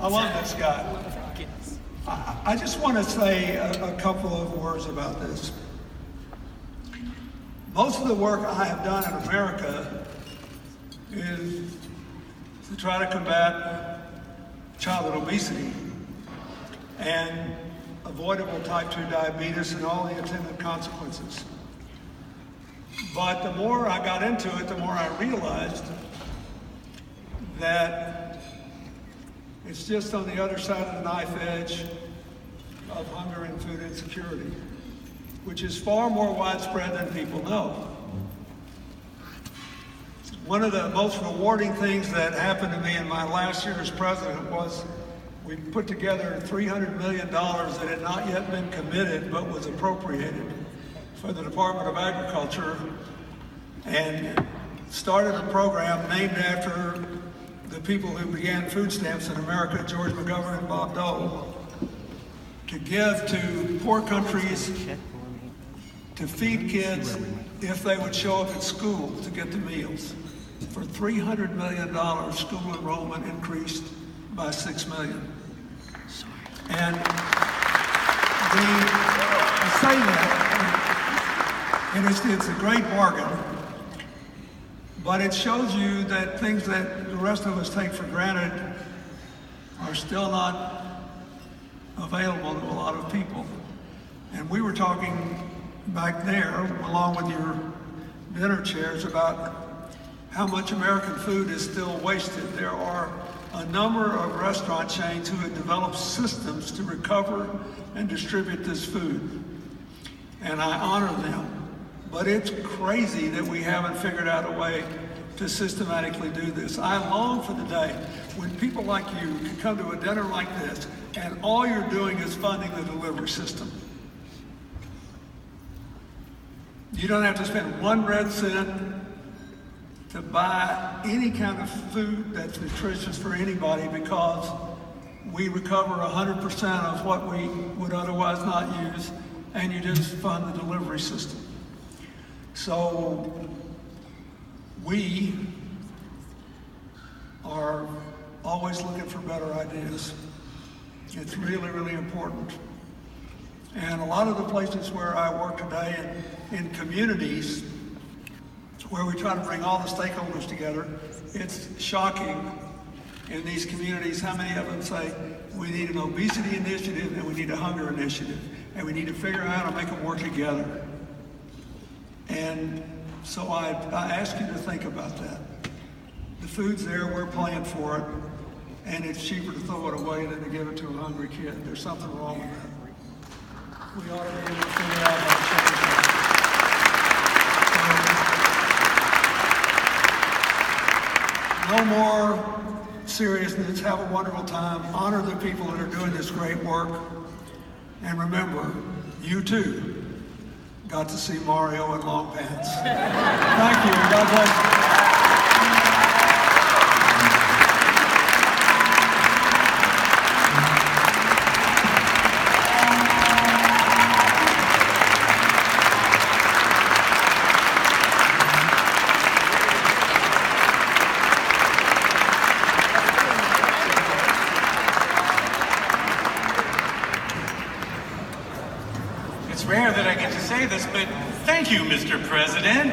I love this guy. I just want to say a couple of words about this. Most of the work I have done in America is to try to combat childhood obesity and avoidable type 2 diabetes and all the attendant consequences. But the more I got into it, the more I realized that it's just on the other side of the knife edge of hunger and food insecurity, which is far more widespread than people know. One of the most rewarding things that happened to me in my last year as president was we put together $300 million that had not yet been committed but was appropriated for the Department of Agriculture, and started a program named after the people who began food stamps in America, George McGovern and Bob Dole, to give to poor countries to feed kids if they would show up at school to get the meals. For $300 million, school enrollment increased by 6 million. And I say that, and it's a great bargain, but it shows you that things that the rest of us take for granted are still not available to a lot of people. And we were talking back there, along with your dinner chairs, about how much American food is still wasted. There are a number of restaurant chains who have developed systems to recover and distribute this food. And I honor them. But it's crazy that we haven't figured out a way to systematically do this. I long for the day when people like you can come to a dinner like this and all you're doing is funding the delivery system. You don't have to spend 1 red cent to buy any kind of food that's nutritious for anybody, because we recover 100% of what we would otherwise not use, and you just fund the delivery system. So we are always looking for better ideas. It's really, really important. And a lot of the places where I work today in communities where we try to bring all the stakeholders together, it's shocking in these communities how many of them say, we need an obesity initiative and we need a hunger initiative, and we need to figure out how to make them work together. And so I ask you to think about that. The food's there, we're paying for it, and it's cheaper to throw it away than to give it to a hungry kid. There's something wrong with that. We ought to be able to figure out how to change that. No more seriousness. Have a wonderful time. Honor the people that are doing this great work. And remember, you too got to see Mario in long pants. Thank you. God bless you. It's rare that I get to say this, but thank you, Mr. President.